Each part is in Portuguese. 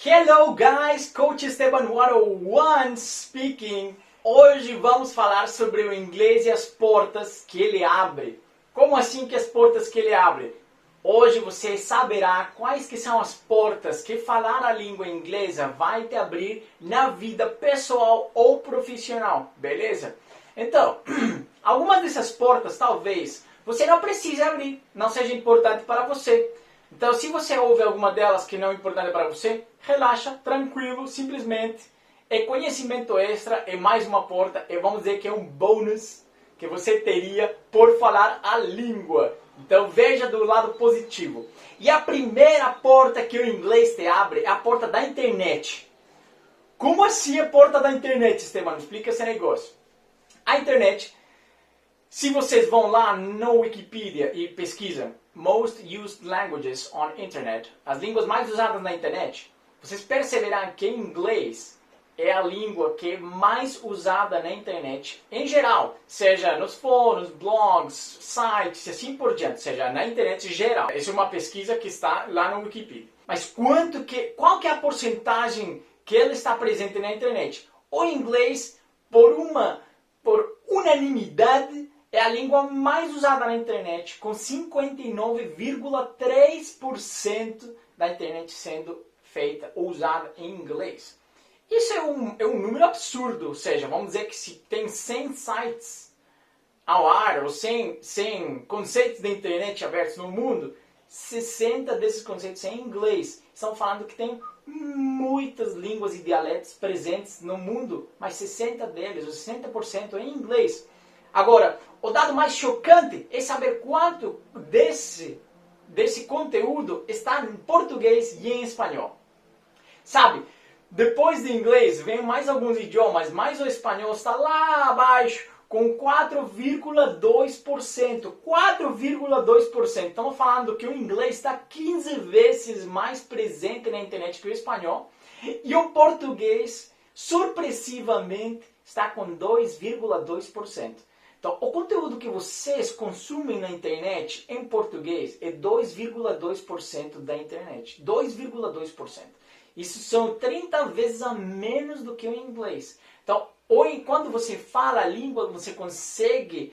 Hello guys, Coach Esteban 101 speaking. Hoje vamos falar sobre o inglês e as portas que ele abre. Como assim que as portas que ele abre? Hoje você saberá quais que são as portas que falar a língua inglesa vai te abrir na vida pessoal ou profissional, beleza? Então, algumas dessas portas talvez você não precise abrir, não seja importante para você. Então, se você ouve alguma delas que não é importante para você, relaxa, tranquilo, simplesmente. É conhecimento extra, é mais uma porta, e vamos dizer que é um bônus que você teria por falar a língua. Então, veja do lado positivo. E a primeira porta que o inglês te abre é a porta da internet. Como assim a porta da internet, Esteban? Explica esse negócio. A internet, se vocês vão lá no Wikipedia e pesquisam Most Used Languages on Internet, as línguas mais usadas na internet, vocês perceberão que inglês é a língua que é mais usada na internet em geral, seja nos fóruns, blogs, sites e assim por diante, seja na internet em geral. Essa é uma pesquisa que está lá no Wikipedia. Mas qual que é a porcentagem que ela está presente na internet? O inglês, por unanimidade, é a língua mais usada na internet, com 59,3% da internet sendo feita ou usada em inglês. Isso é um número absurdo, ou seja, vamos dizer que se tem 100 sites ao ar, ou 100 conceitos da internet abertos no mundo, 60 desses conceitos são em inglês. Estão falando que tem muitas línguas e dialetos presentes no mundo, mas 60 deles, ou 60% é em inglês. Agora, o dado mais chocante é saber quanto desse conteúdo está em português e em espanhol. Sabe, depois do inglês vem mais alguns idiomas, mas o espanhol está lá abaixo com 4,2%. 4,2%. Estamos falando que o inglês está 15 vezes mais presente na internet que o espanhol. E o português, surpreendente, está com 2,2%. Então, o conteúdo que vocês consumem na internet em português é 2,2% da internet. 2,2%. Isso são 30 vezes a menos do que o inglês. Então, quando você fala a língua, você consegue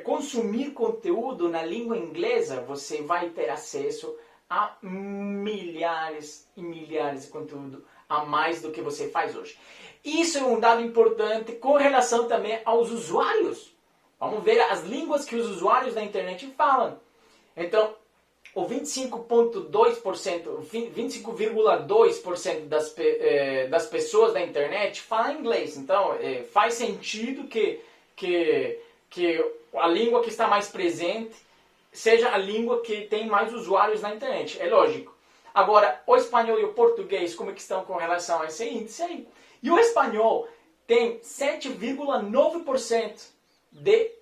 consumir conteúdo na língua inglesa, você vai ter acesso a milhares e milhares de conteúdo a mais do que você faz hoje. Isso é um dado importante com relação também aos usuários. Vamos ver as línguas que os usuários da internet falam. Então, o 25,2% das pessoas da internet falam inglês. Então, faz sentido que a língua que está mais presente seja a língua que tem mais usuários na internet. É lógico. Agora, o espanhol e o português, como é que estão com relação a esse índice aí? E o espanhol tem 7,9% de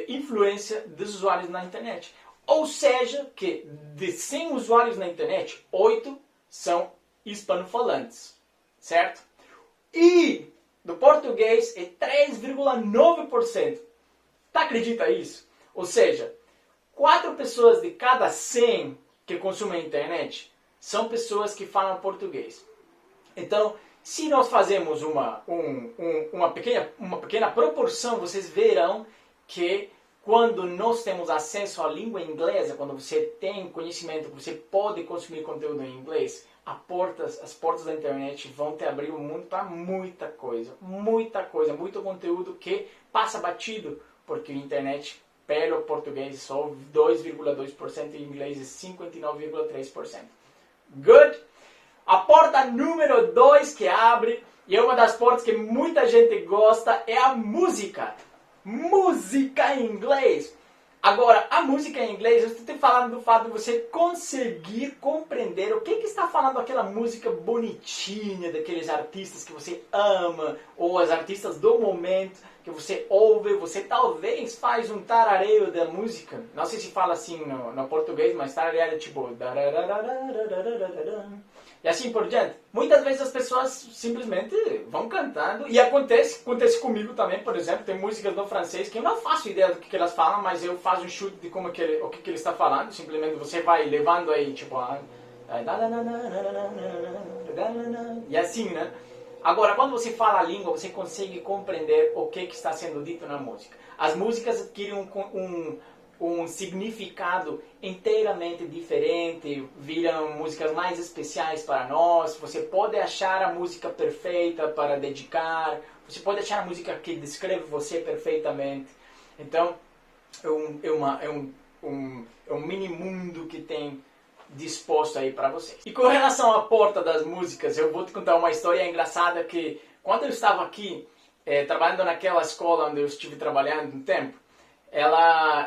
influência dos usuários na internet. Ou seja, que de 100 usuários na internet, 8 são hispanofalantes, certo? E do português é 3,9%. Tá, acredita isso? Ou seja, 4 pessoas de cada 100 que consumem a internet são pessoas que falam português. Então, se nós fazemos uma pequena proporção, vocês verão que quando nós temos acesso à língua inglesa, quando você tem conhecimento, você pode consumir conteúdo em inglês, as portas da internet vão te abrir o mundo para muita coisa, muito conteúdo que passa batido, porque a internet, pelo português, é só 2,2% e em inglês é 59,3%. Good? A porta número 2 que abre, e é uma das portas que muita gente gosta, é a música. Música em inglês. Agora, a música em inglês, eu estou falando do fato de você conseguir compreender o que está falando aquela música bonitinha daqueles artistas que você ama, ou as artistas do momento que você ouve, você talvez faz um tarareio da música. Não sei se fala assim no português, mas tarareio é tipo... E assim por diante. Muitas vezes as pessoas simplesmente vão cantando. E acontece comigo também, por exemplo. Tem músicas no francês que eu não faço ideia do que elas falam, mas eu faço um chute de o que ele está falando. Simplesmente você vai levando aí, tipo... E assim, né? Agora, quando você fala a língua, você consegue compreender o que está sendo dito na música. As músicas adquirem um significado inteiramente diferente, viram músicas mais especiais para nós. Você pode achar a música perfeita para dedicar, você pode achar a música que descreve você perfeitamente. Então, é um mini mundo que tem disposto aí para vocês. E com relação à porta das músicas, eu vou te contar uma história engraçada que quando eu estava aqui trabalhando naquela escola onde eu estive trabalhando um tempo,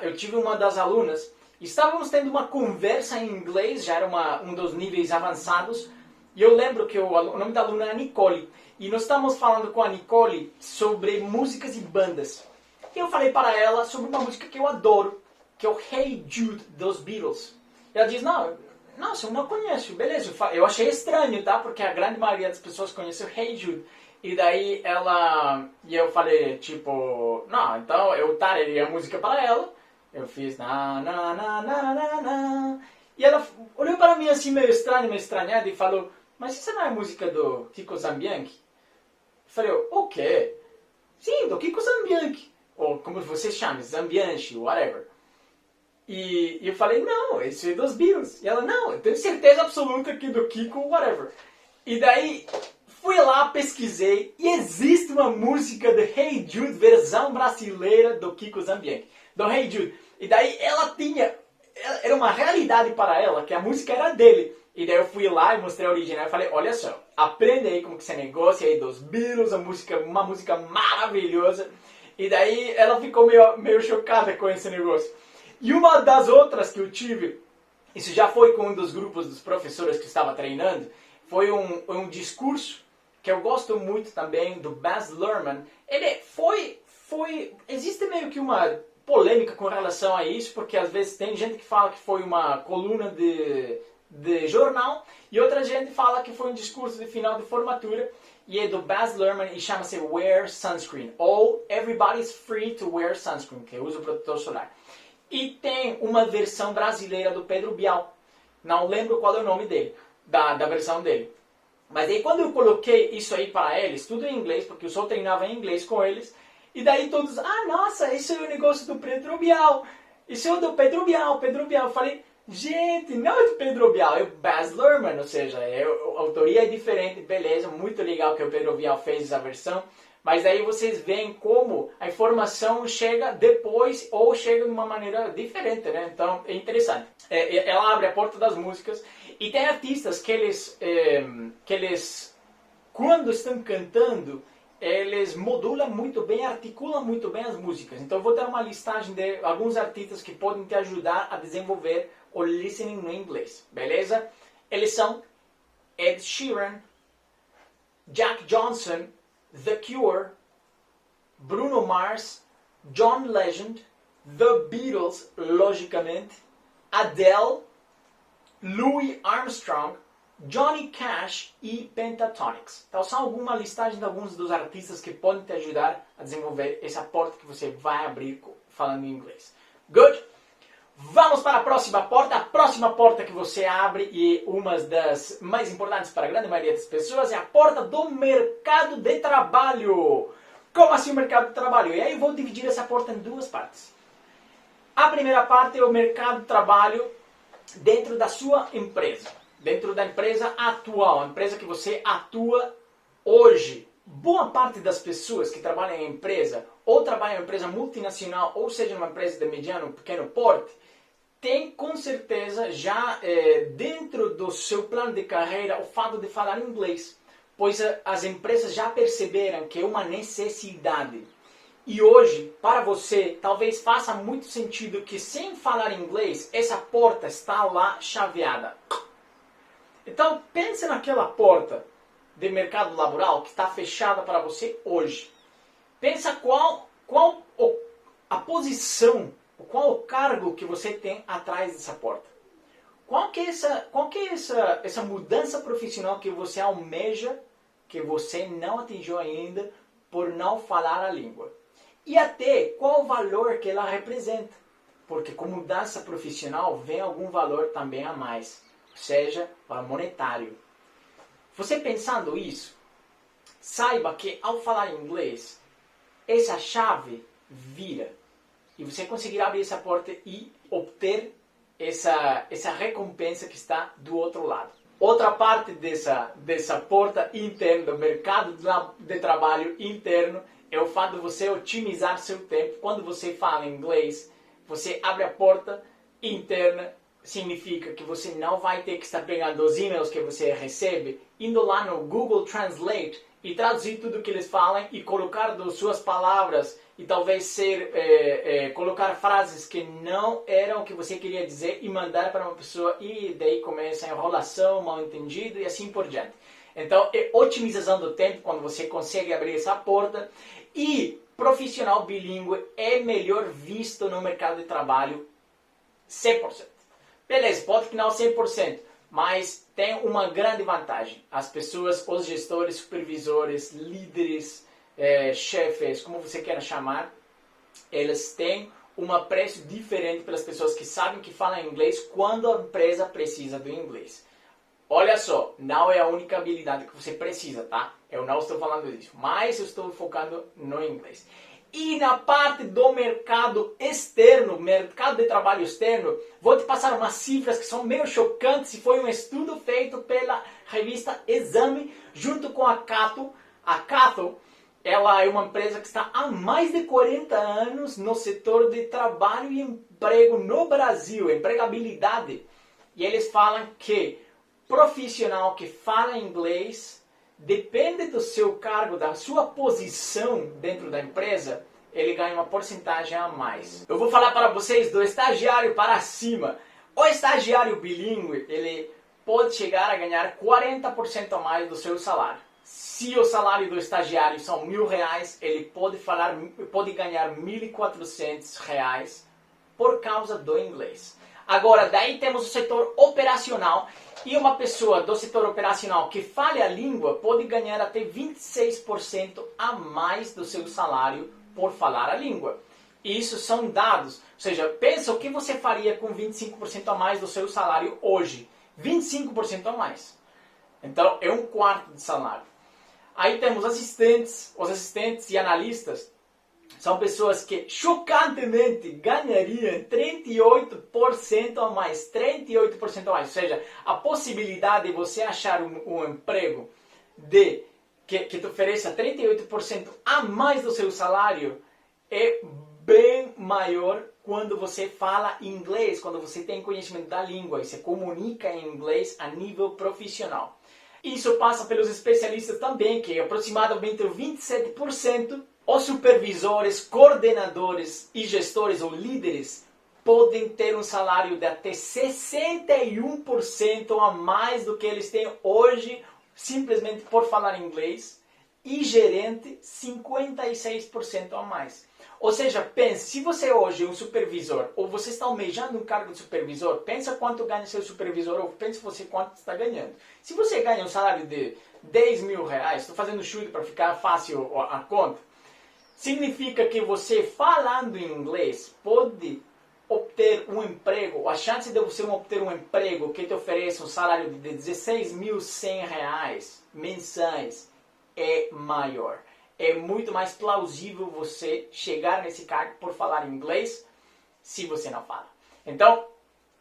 eu tive uma das alunas, estávamos tendo uma conversa em inglês, já era um dos níveis avançados, e eu lembro que o nome da aluna é Nicole, e nós estávamos falando com a Nicole sobre músicas e bandas. E eu falei para ela sobre uma música que eu adoro, que é o Hey Jude dos Beatles. E ela diz, nossa, eu não conheço, beleza. Eu achei estranho, tá? Porque a grande maioria das pessoas conhece o Hey Jude. E daí eu falei, tipo, não, então eu tarei a música para ela. Eu fiz na. E ela olhou para mim assim, meio estranho, meio estranhada, e falou, mas isso não é a música do Kiko Zambianchi? Eu falei, o quê? Sim, do Kiko Zambianchi. Ou como você chama, Zambianchi, whatever. E eu falei, não, esse é dos Beatles. E ela, não, eu tenho certeza absoluta que do Kiko, whatever. E daí, fui lá, pesquisei, e existe uma música do Hey Jude, versão brasileira do Kiko Zambianchi. Do Hey Jude. E daí era uma realidade para ela, que a música era dele. E daí eu fui lá e mostrei a original e falei, olha só, aprende aí como que se negocia aí dos Beatles, uma música maravilhosa. E daí ela ficou meio chocada com esse negócio. E uma das outras que eu tive, isso já foi com um dos grupos dos professores que estava treinando, foi um discurso que eu gosto muito também, do Baz Luhrmann. Ele existe meio que uma polêmica com relação a isso, porque às vezes tem gente que fala que foi uma coluna de jornal, e outra gente fala que foi um discurso de final de formatura, e é do Baz Luhrmann e chama-se Wear Sunscreen, ou Everybody's Free to Wear Sunscreen, que usa o protetor solar. E tem uma versão brasileira do Pedro Bial. Não lembro qual é o nome dele, da versão dele. Mas aí quando eu coloquei isso aí para eles, tudo em inglês, porque eu só treinava em inglês com eles, e daí todos, nossa, isso é o negócio do Pedro Bial. Isso é o do Pedro Bial, Pedro Bial. Eu falei, gente, não é do Pedro Bial, é o Baz Luhrmann, ou seja, a autoria é diferente, beleza, muito legal que o Pedro Bial fez essa versão. Mas aí vocês veem como a informação chega depois ou chega de uma maneira diferente, né? Então é interessante. Ela abre a porta das músicas e tem artistas que eles quando estão cantando, eles modulam muito bem, articulam muito bem as músicas. Então eu vou dar uma listagem de alguns artistas que podem te ajudar a desenvolver o listening no inglês, beleza? Eles são Ed Sheeran, Jack Johnson, The Cure, Bruno Mars, John Legend, The Beatles, logicamente, Adele, Louis Armstrong, Johnny Cash e Pentatonix. Então são alguma listagem de alguns dos artistas que podem te ajudar a desenvolver essa porta que você vai abrir falando em inglês. Good? Vamos para a próxima porta. A próxima porta que você abre, e uma das mais importantes para a grande maioria das pessoas, é a porta do mercado de trabalho. Como assim o mercado de trabalho? E aí eu vou dividir essa porta em duas partes. A primeira parte é o mercado de trabalho dentro da sua empresa. Dentro da empresa atual, a empresa que você atua hoje. Boa parte das pessoas que trabalham em empresa, ou trabalham em empresa multinacional, ou seja, numa empresa de mediano, pequeno porte, tem com certeza já dentro do seu plano de carreira o fato de falar inglês, pois as empresas já perceberam que é uma necessidade. E hoje, para você, talvez faça muito sentido que sem falar inglês, essa porta está lá chaveada. Então pense naquela porta de mercado laboral que está fechada para você hoje. Pensa qual a posição, qual o cargo que você tem atrás dessa porta. Qual que é essa mudança profissional que você almeja, que você não atingiu ainda por não falar a língua? E até qual o valor que ela representa. Porque com mudança profissional vem algum valor também a mais. seja para monetário. Você pensando isso, saiba que ao falar inglês, essa chave vira e você conseguirá abrir essa porta e obter essa recompensa que está do outro lado. Outra parte dessa porta interna, do mercado de trabalho interno, é o fato de você otimizar seu tempo. Quando você fala inglês, você abre a porta interna, significa que você não vai ter que estar pegando os e-mails que você recebe, indo lá no Google Translate e traduzir tudo o que eles falam e colocar das suas palavras e talvez colocar frases que não eram o que você queria dizer e mandar para uma pessoa e daí começa a enrolação, mal entendido e assim por diante. Então é otimização do tempo quando você consegue abrir essa porta e profissional bilíngue é melhor visto no mercado de trabalho 100%. Beleza, pode que não 100%, mas tem uma grande vantagem. As pessoas, os gestores, supervisores, líderes, chefes, como você queira chamar, eles têm um apreço diferente pelas pessoas que sabem que falam inglês quando a empresa precisa do inglês. Olha só, não é a única habilidade que você precisa, tá? Eu não estou falando disso, mas eu estou focando no inglês. E na parte do mercado externo, mercado de trabalho externo, vou te passar umas cifras que são meio chocantes. Foi um estudo feito pela revista Exame, junto com a Cato. A Cato, ela é uma empresa que está há mais de 40 anos no setor de trabalho e emprego no Brasil, empregabilidade. E eles falam que profissional que fala inglês, depende do seu cargo, da sua posição dentro da empresa, ele ganha uma porcentagem a mais. Eu vou falar para vocês do estagiário para cima. O estagiário bilíngue, ele pode chegar a ganhar 40% a mais do seu salário. Se o salário do estagiário são R$1.000, ele pode ganhar R$1.400 por causa do inglês. Agora, daí temos o setor operacional. E uma pessoa do setor operacional que fale a língua pode ganhar até 26% a mais do seu salário por falar a língua. Isso são dados. Ou seja, pensa o que você faria com 25% a mais do seu salário hoje. 25% a mais. Então, é um quarto de salário. Aí temos assistentes, os assistentes e analistas. São pessoas que chocantemente ganhariam 38% a mais. 38% a mais. Ou seja, a possibilidade de você achar um emprego que te ofereça 38% a mais do seu salário é bem maior quando você fala inglês, quando você tem conhecimento da língua e se comunica em inglês a nível profissional. Isso passa pelos especialistas também, que é aproximadamente 27%. Os supervisores, coordenadores e gestores ou líderes podem ter um salário de até 61% a mais do que eles têm hoje, simplesmente por falar inglês, e gerente 56% a mais. Ou seja, pense, se você hoje é um supervisor, ou você está almejando um cargo de supervisor, pensa quanto ganha seu supervisor, ou pense você quanto está ganhando. Se você ganha um salário de R$10.000, estou fazendo chute para ficar fácil a conta, significa que você, falando inglês, pode obter um emprego, a chance de você obter um emprego que te ofereça um salário de R$16.100 mensais é maior. É muito mais plausível você chegar nesse cargo por falar inglês se você não fala. Então,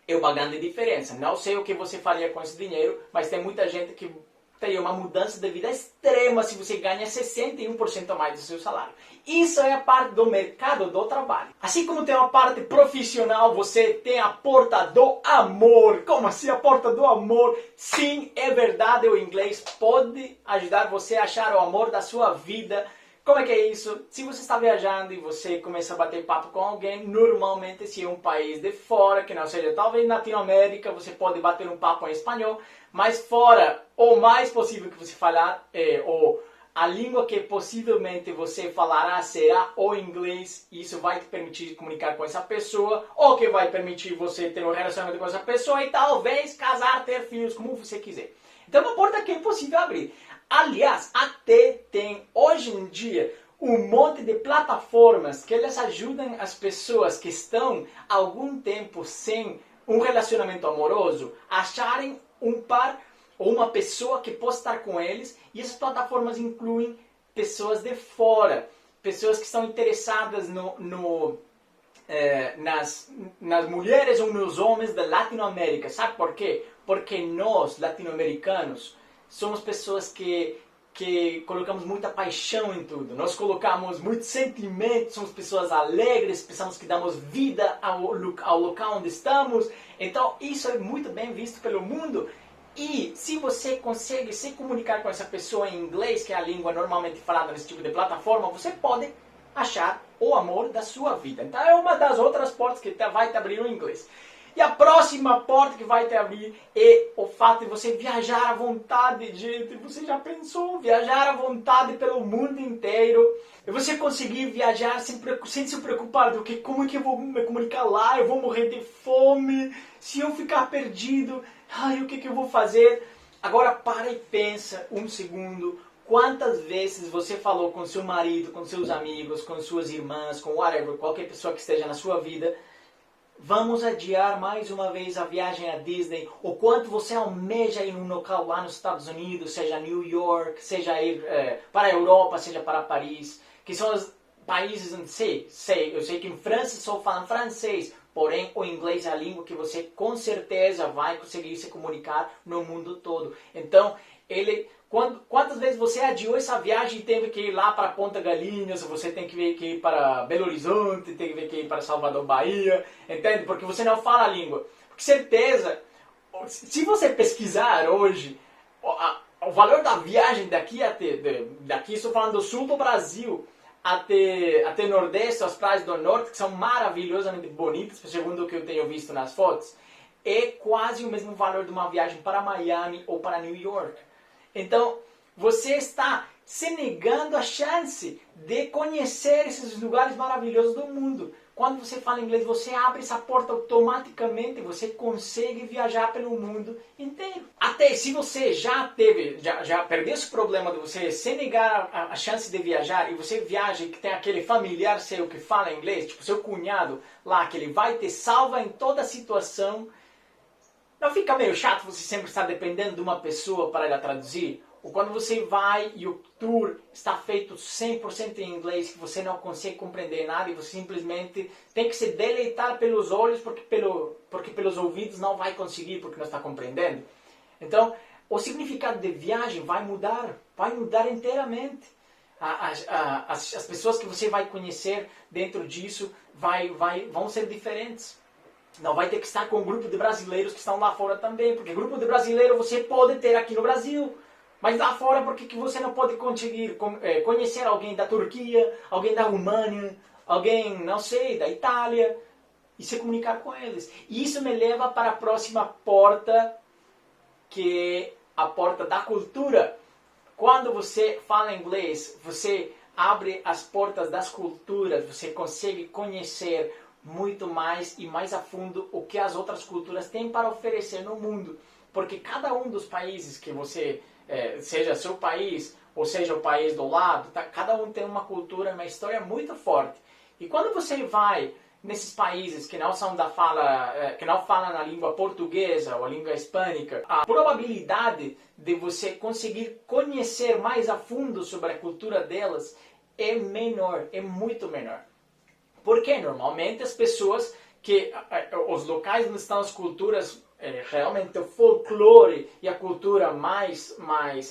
é uma grande diferença. Não sei o que você faria com esse dinheiro, mas tem muita gente que teria uma mudança de vida extrema se você ganha 61% a mais do seu salário. Isso é a parte do mercado do trabalho. Assim como tem a parte profissional, você tem a porta do amor. Como assim a porta do amor? Sim, é verdade, o inglês pode ajudar você a achar o amor da sua vida. Como é que é isso? Se você está viajando e você começa a bater papo com alguém, normalmente se é um país de fora, que não seja talvez Latinoamérica, você pode bater um papo em espanhol, mas fora, o mais possível que você falar, ou a língua que possivelmente você falará será o inglês. Isso vai te permitir comunicar com essa pessoa, ou que vai permitir você ter um relacionamento com essa pessoa e talvez casar, ter filhos, como você quiser. Então é uma porta que é impossível abrir. Aliás, até tem hoje em dia um monte de plataformas que elas ajudam as pessoas que estão há algum tempo sem um relacionamento amoroso, acharem um par ou uma pessoa que possa estar com eles, e essas plataformas incluem pessoas de fora, pessoas que estão interessadas nas mulheres ou nos homens da Latinoamérica. Sabe por quê? Porque nós, latino-americanos, somos pessoas que colocamos muita paixão em tudo. Nós colocamos muito sentimento, somos pessoas alegres, pensamos que damos vida ao local onde estamos. Então isso é muito bem visto pelo mundo. E se você consegue se comunicar com essa pessoa em inglês, que é a língua normalmente falada nesse tipo de plataforma, você pode achar o amor da sua vida. Então é uma das outras portas que vai te abrir o inglês. E a próxima porta que vai te abrir é o fato de você viajar à vontade, gente. Você já pensou? Viajar à vontade pelo mundo inteiro. E você conseguir viajar sem se preocupar do que, como é que eu vou me comunicar lá? Eu vou morrer de fome? Se eu ficar perdido, o que eu vou fazer? Agora para e pensa um segundo. Quantas vezes você falou com seu marido, com seus amigos, com suas irmãs, com whatever, qualquer pessoa que esteja na sua vida, vamos adiar mais uma vez a viagem à Disney? O quanto você almeja ir num local lá nos Estados Unidos, seja New York, seja ir para a Europa, seja para Paris, que são os países onde eu sei que em França só falam francês, porém o inglês é a língua que você com certeza vai conseguir se comunicar no mundo todo. Então, quantas vezes você adiou essa viagem e teve que ir lá para Ponta Galinhas, você tem que ir para Belo Horizonte, tem que ir para Salvador, Bahia, entende? Porque você não fala a língua. Porque certeza, se você pesquisar hoje, o valor da viagem daqui estou falando do sul do Brasil, até Nordeste, as praias do Norte, que são maravilhosamente bonitas, segundo o que eu tenho visto nas fotos, é quase o mesmo valor de uma viagem para Miami ou para New York. Então, você está se negando a chance de conhecer esses lugares maravilhosos do mundo. Quando você fala inglês, você abre essa porta automaticamente, você consegue viajar pelo mundo inteiro. Até se você já perdeu esse problema de você se negar a chance de viajar, e você viaja e que tem aquele familiar seu que fala inglês, tipo seu cunhado lá, que ele vai te salvar em toda situação. Não fica meio chato você sempre estar dependendo de uma pessoa para ela traduzir? Ou quando você vai e o tour está feito 100% em inglês, que você não consegue compreender nada e você simplesmente tem que se deleitar pelos olhos porque pelos ouvidos não vai conseguir, porque não está compreendendo? Então, o significado de viagem vai mudar inteiramente. As pessoas que você vai conhecer dentro disso vão ser diferentes. Não vai ter que estar com um grupo de brasileiros que estão lá fora também, porque grupo de brasileiro você pode ter aqui no Brasil, mas lá fora por que você não pode conseguir conhecer alguém da Turquia, alguém da România, alguém, não sei, da Itália, e se comunicar com eles? E isso me leva para a próxima porta, que é a porta da cultura. Quando você fala inglês, você abre as portas das culturas, você consegue conhecer muito mais e mais a fundo o que as outras culturas têm para oferecer no mundo. Porque cada um dos países que você, seja seu país ou seja o país do lado, cada um tem uma cultura, uma história muito forte. E quando você vai nesses países que não são que não falam a língua portuguesa ou a língua hispânica, a probabilidade de você conseguir conhecer mais a fundo sobre a cultura delas é menor, é muito menor. Porque normalmente as pessoas os locais onde estão as culturas, realmente o folclore e a cultura mais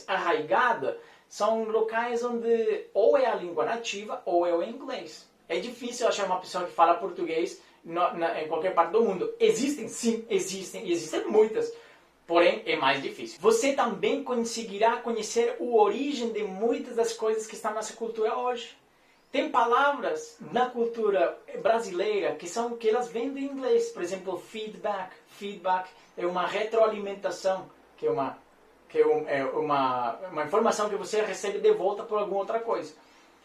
arraigada, são locais onde ou é a língua nativa ou é o inglês. É difícil achar uma pessoa que fala português em qualquer parte do mundo. Existem, sim, existem muitas. Porém, é mais difícil. Você também conseguirá conhecer a origem de muitas das coisas que estão nessa cultura hoje. Tem palavras na cultura brasileira que elas vêm do inglês. Por exemplo, feedback. Feedback é uma retroalimentação, que é uma informação que você recebe de volta por alguma outra coisa.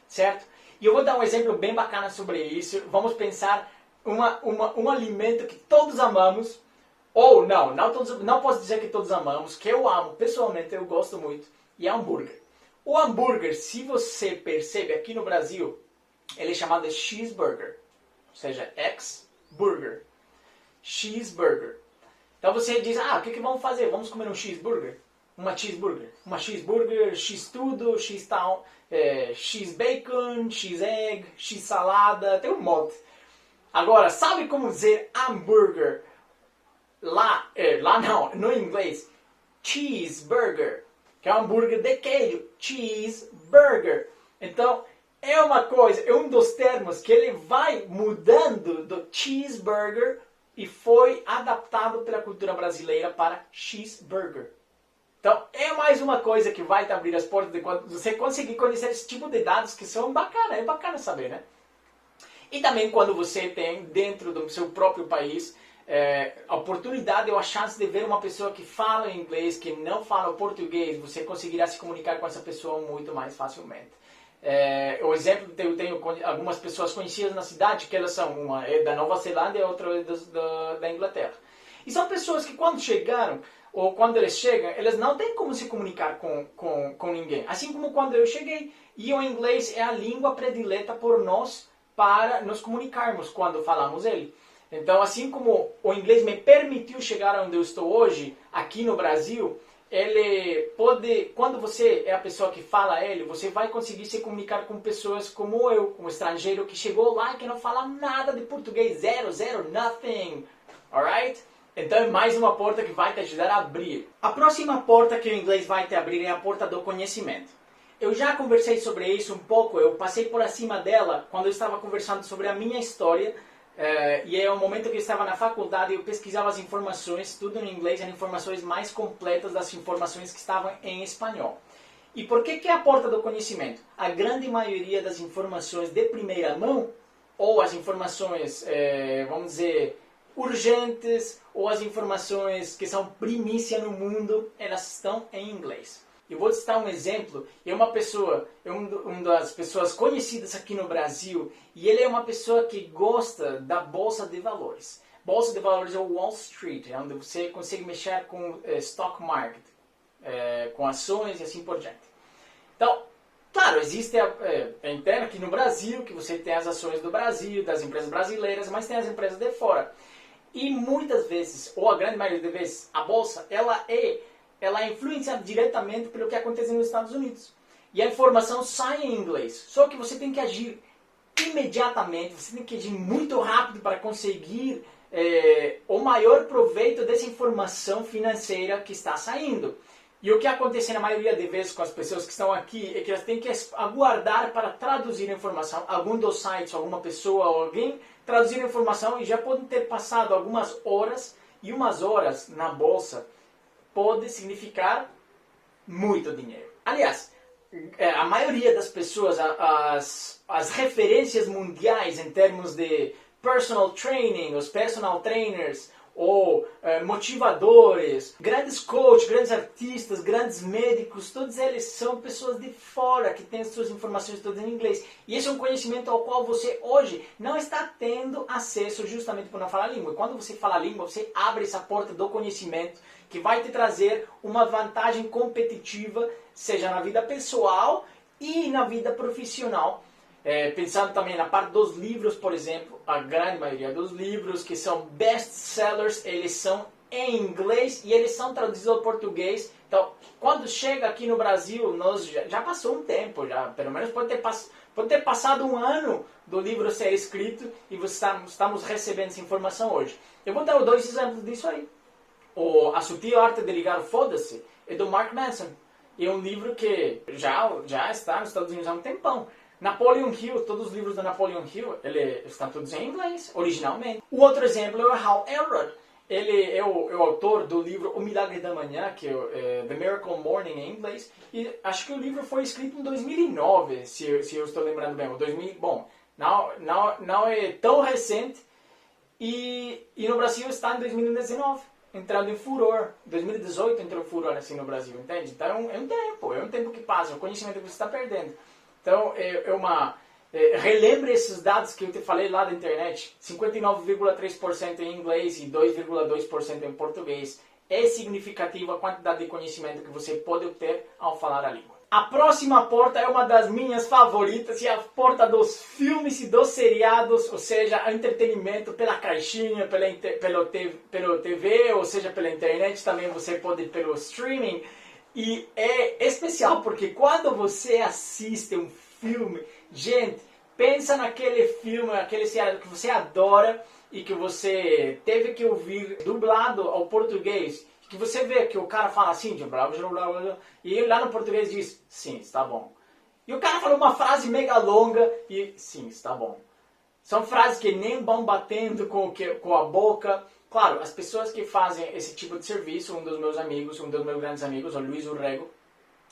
Certo? E eu vou dar um exemplo bem bacana sobre isso. Vamos pensar um alimento que todos amamos. Ou não posso dizer que todos amamos, que eu amo, pessoalmente eu gosto muito. E é hambúrguer. O hambúrguer, se você percebe aqui no Brasil, ele é chamado de cheeseburger, ou seja, ex-burger. Cheeseburger. Então você diz, o que vamos fazer? Vamos comer um cheeseburger? Uma cheeseburger, X tudo, X tal, X bacon, X egg, X salada, tem um monte. Agora, sabe como dizer hambúrguer no inglês? Cheeseburger, que é um hambúrguer de queijo, cheeseburger. Então, é um dos termos que ele vai mudando do cheeseburger e foi adaptado pela cultura brasileira para cheeseburger. Então, é mais uma coisa que vai te abrir as portas de quando você conseguir conhecer esse tipo de dados que são bacana, é bacana saber, né? E também quando você tem dentro do seu próprio país a oportunidade ou a chance de ver uma pessoa que fala inglês, que não fala português, você conseguirá se comunicar com essa pessoa muito mais facilmente. O exemplo, eu tenho algumas pessoas conhecidas na cidade, que elas são, uma é da Nova Zelândia e outra é da Inglaterra. E são pessoas que quando chegaram, ou quando eles chegam, eles não têm como se comunicar com ninguém. Assim como quando eu cheguei. E o inglês é a língua predileta por nós para nos comunicarmos quando falamos ele. Então, assim como o inglês me permitiu chegar onde eu estou hoje, aqui no Brasil, ele pode, quando você é a pessoa que fala ele, você vai conseguir se comunicar com pessoas como eu, um estrangeiro que chegou lá e que não fala nada de português, zero, nothing, alright? Então é mais uma porta que vai te ajudar a abrir. A próxima porta que o inglês vai te abrir é a porta do conhecimento. Eu já conversei sobre isso um pouco, eu passei por acima dela quando eu estava conversando sobre a minha história, e é um momento que eu estava na faculdade e eu pesquisava as informações, tudo em inglês, eram informações mais completas das informações que estavam em espanhol. E por que é a porta do conhecimento? A grande maioria das informações de primeira mão, ou as informações, vamos dizer, urgentes, ou as informações que são primícia no mundo, elas estão em inglês. Eu vou citar um exemplo, uma das pessoas conhecidas aqui no Brasil, e ele é uma pessoa que gosta da Bolsa de Valores. Bolsa de Valores é o Wall Street, é onde você consegue mexer com stock market, com ações e assim por diante. Então, claro, existe a interna aqui no Brasil, que você tem as ações do Brasil, das empresas brasileiras, mas tem as empresas de fora. E muitas vezes, ou a grande maioria das vezes, a Bolsa, ela é influenciada diretamente pelo que acontece nos Estados Unidos. E a informação sai em inglês. Só que você tem que agir imediatamente, você tem que agir muito rápido para conseguir o maior proveito dessa informação financeira que está saindo. E o que acontece na maioria das vezes com as pessoas que estão aqui é que elas têm que aguardar para traduzir a informação. Algum dos sites, alguma pessoa ou alguém traduzir a informação e já podem ter passado algumas horas, e umas horas na bolsa pode significar muito dinheiro. Aliás, a maioria das pessoas, as referências mundiais em termos de personal training, os personal trainers, ou motivadores, grandes coaches, grandes artistas, grandes médicos, todos eles são pessoas de fora que têm as suas informações todas em inglês. E esse é um conhecimento ao qual você hoje não está tendo acesso justamente por não falar a língua. E quando você fala a língua, você abre essa porta do conhecimento que vai te trazer uma vantagem competitiva, seja na vida pessoal e na vida profissional. Pensando também na parte dos livros, por exemplo, a grande maioria dos livros que são best-sellers, eles são em inglês e eles são traduzidos ao português. Então, quando chega aqui no Brasil, nós já passou um tempo, já pelo menos pode ter passado um ano do livro ser escrito e estamos recebendo essa informação hoje. Eu vou dar 2 exemplos disso aí. A Sutil Arte de Ligar Foda-se é do Mark Manson. É um livro que já está nos Estados Unidos há um tempão. Napoleon Hill, todos os livros do Napoleon Hill, estão todos em inglês, originalmente. O outro exemplo é o Hal Elrod. Ele é o autor do livro O Milagre da Manhã, que é The Miracle Morning em inglês. E acho que o livro foi escrito em 2009, se eu estou lembrando bem. Não é tão recente. E no Brasil está em 2019, entrando em furor. 2018 entrou em furor assim no Brasil, entende? Então é um tempo que passa, o conhecimento que você está perdendo. Então, relembre esses dados que eu te falei lá da internet. 59,3% em inglês e 2,2% em português. É significativa a quantidade de conhecimento que você pode obter ao falar a língua. A próxima porta é uma das minhas favoritas e é a porta dos filmes e dos seriados, ou seja, entretenimento pela caixinha, pelo TV, ou seja, pela internet, também você pode ir pelo streaming. E é especial porque quando você assiste um filme, gente, pensa naquele filme, aquele seriado que você adora e que você teve que ouvir dublado ao português. Que você vê que o cara fala assim, de blá, blá, blá, blá, e ele lá no português diz, sim, está bom. E o cara falou uma frase mega longa e, sim, está bom. São frases que nem vão batendo com a boca. Claro, as pessoas que fazem esse tipo de serviço, um dos meus grandes amigos, o Luiz Urrego,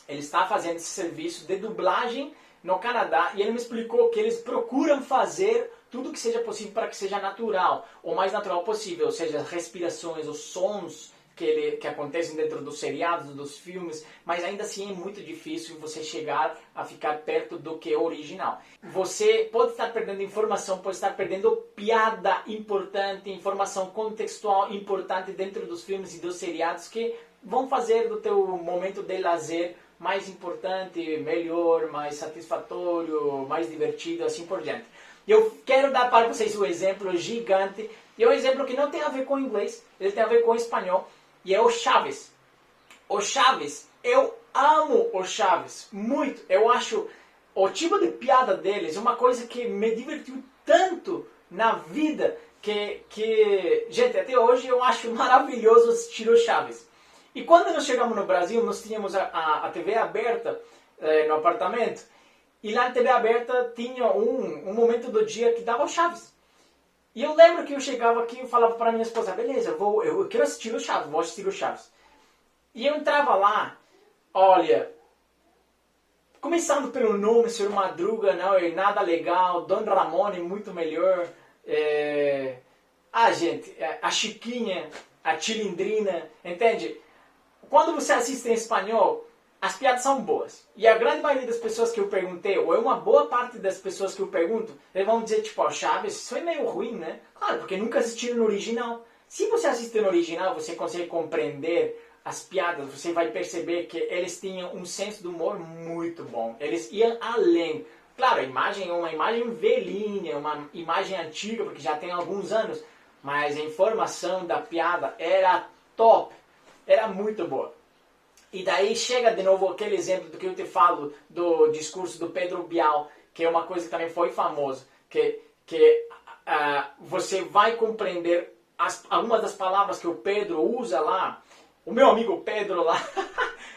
ele está fazendo esse serviço de dublagem no Canadá e ele me explicou que eles procuram fazer tudo que seja possível para que seja natural, o mais natural possível, ou seja, as respirações, os sons que acontecem dentro dos seriados, dos filmes, mas ainda assim é muito difícil você chegar a ficar perto do que é original. Você pode estar perdendo informação, pode estar perdendo piada importante, informação contextual importante dentro dos filmes e dos seriados que vão fazer do teu momento de lazer mais importante, melhor, mais satisfatório, mais divertido, assim por diante. Eu quero dar para vocês um exemplo gigante, e é um exemplo que não tem a ver com inglês, ele tem a ver com espanhol, e é o Chaves. O Chaves, eu amo o Chaves, muito. Eu acho o tipo de piada deles uma coisa que me divertiu tanto na vida, que gente, até hoje eu acho maravilhoso assistir o Chaves. E quando nós chegamos no Brasil, nós tínhamos a TV aberta no apartamento, e lá na TV aberta tinha um momento do dia que dava o Chaves. E eu lembro que eu chegava aqui e falava para minha esposa, beleza, eu quero assistir o Chaves, vou assistir o Chaves. E eu entrava lá, olha, começando pelo nome, Sr. Madruga, não é nada legal, Don Ramon é muito melhor, gente, a Chiquinha, a Chilindrina, entende? Quando você assiste em espanhol, as piadas são boas. E a grande maioria das pessoas que eu perguntei, ou é uma boa parte das pessoas que eu pergunto, eles vão dizer, tipo, Chaves, isso é meio ruim, né? Claro, porque nunca assistiram no original. Se você assistir no original, você consegue compreender as piadas, você vai perceber que eles tinham um senso de humor muito bom. Eles iam além. Claro, a imagem é uma imagem velhinha, uma imagem antiga, porque já tem alguns anos, mas a informação da piada era top. Era muito boa. E daí chega de novo aquele exemplo do que eu te falo do discurso do Pedro Bial, que é uma coisa que também foi famosa, que você vai compreender algumas das palavras que o Pedro usa lá, o meu amigo Pedro lá,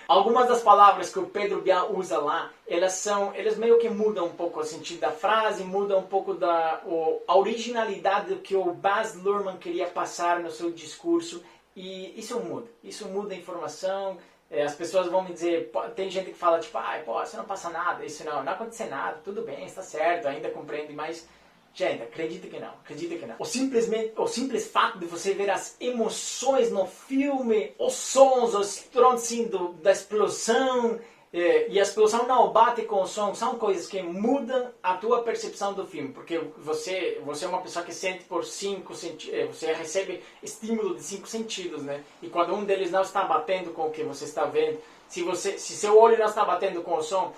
algumas das palavras que o Pedro Bial usa lá, eles meio que mudam um pouco o sentido da frase, mudam um pouco a originalidade do que o Baz Luhrmann queria passar no seu discurso, e isso muda a informação. As pessoas vão me dizer, tem gente que fala tipo, você não passa nada, isso não acontece nada, tudo bem, está certo, ainda compreende, mas, gente, acredita que não. O simples fato de você ver as emoções no filme, os sons, os trons da explosão, e a explosão não bate com o som, são coisas que mudam a tua percepção do filme, porque você é uma pessoa que sente por 5 sentidos, você recebe estímulo de 5 sentidos, né? E quando um deles não está batendo com o que você está vendo, se seu olho não está batendo com o som,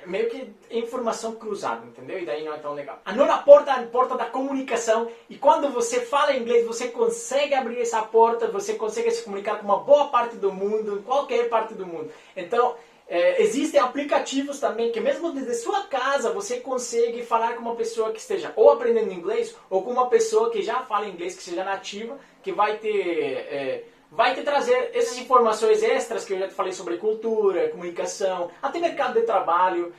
meio que informação cruzada, entendeu? E daí não é tão legal. A nona porta é a porta da comunicação, e quando você fala inglês, você consegue abrir essa porta, você consegue se comunicar com uma boa parte do mundo, em qualquer parte do mundo. Então, existem aplicativos também que mesmo desde sua casa você consegue falar com uma pessoa que esteja ou aprendendo inglês ou com uma pessoa que já fala inglês, que seja nativa, que vai te trazer essas informações extras que eu já te falei sobre cultura, comunicação, até mercado de trabalho,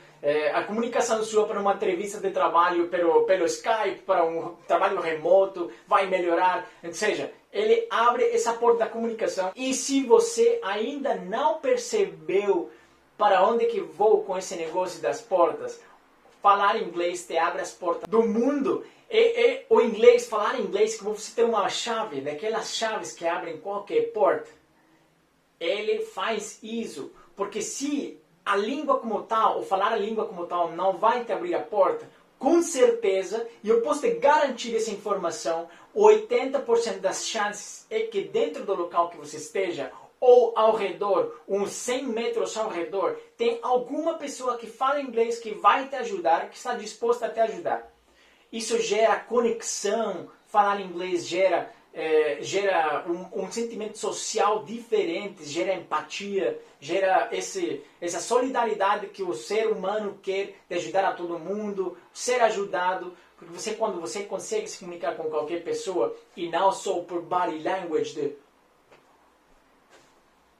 a comunicação sua para uma entrevista de trabalho pelo Skype, para um trabalho remoto, vai melhorar, ou seja, ele abre essa porta da comunicação. E se você ainda não percebeu para onde que vou com esse negócio das portas, falar inglês te abre as portas do mundo. O inglês, falar inglês, que você tem uma chave, daquelas chaves que abrem qualquer porta, ele faz isso. Porque se a língua como tal, ou falar a língua como tal, não vai te abrir a porta, com certeza, e eu posso te garantir essa informação, 80% das chances é que dentro do local que você esteja, ou ao redor, uns 100 metros ao redor, tem alguma pessoa que fala inglês que vai te ajudar, que está disposta a te ajudar. Isso gera conexão, falar inglês gera um sentimento social diferente, gera empatia, gera essa solidariedade que o ser humano quer de ajudar a todo mundo, ser ajudado, porque quando você consegue se comunicar com qualquer pessoa e não só por body language,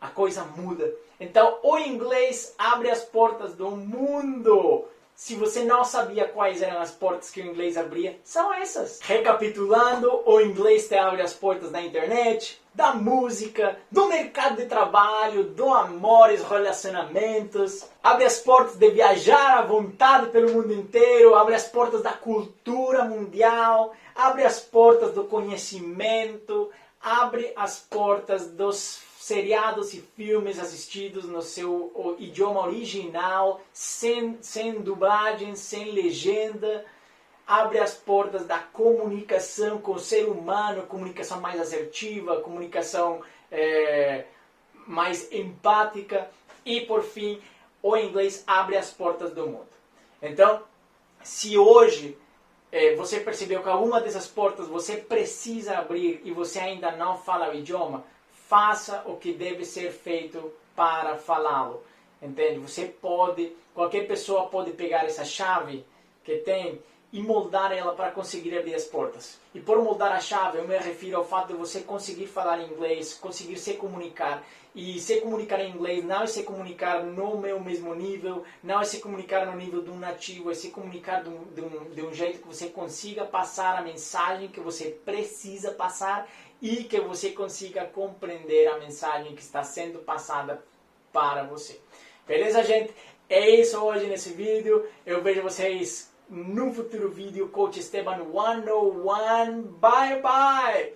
a coisa muda. Então, o inglês abre as portas do mundo. Se você não sabia quais eram as portas que o inglês abria, são essas. Recapitulando, o inglês te abre as portas da internet, da música, do mercado de trabalho, do amor e relacionamentos. Abre as portas de viajar à vontade pelo mundo inteiro, abre as portas da cultura mundial, abre as portas do conhecimento, abre as portas dos seriados e filmes assistidos no seu idioma original, sem dublagem, sem legenda. Abre as portas da comunicação com o ser humano, comunicação mais assertiva, comunicação mais empática. E, por fim, o inglês abre as portas do mundo. Então, se hoje você percebeu que alguma dessas portas você precisa abrir e você ainda não fala o idioma, faça o que deve ser feito para falá-lo. Entende? Qualquer pessoa pode pegar essa chave que tem e moldar ela para conseguir abrir as portas. E por moldar a chave, eu me refiro ao fato de você conseguir falar inglês, conseguir se comunicar. E se comunicar em inglês não é se comunicar no meu mesmo nível, não é se comunicar no nível de um nativo, é se comunicar de um jeito que você consiga passar a mensagem que você precisa passar e que você consiga compreender a mensagem que está sendo passada para você. Beleza, gente? É isso hoje nesse vídeo. Eu vejo vocês no futuro vídeo. Coach Esteban 101. Bye, bye!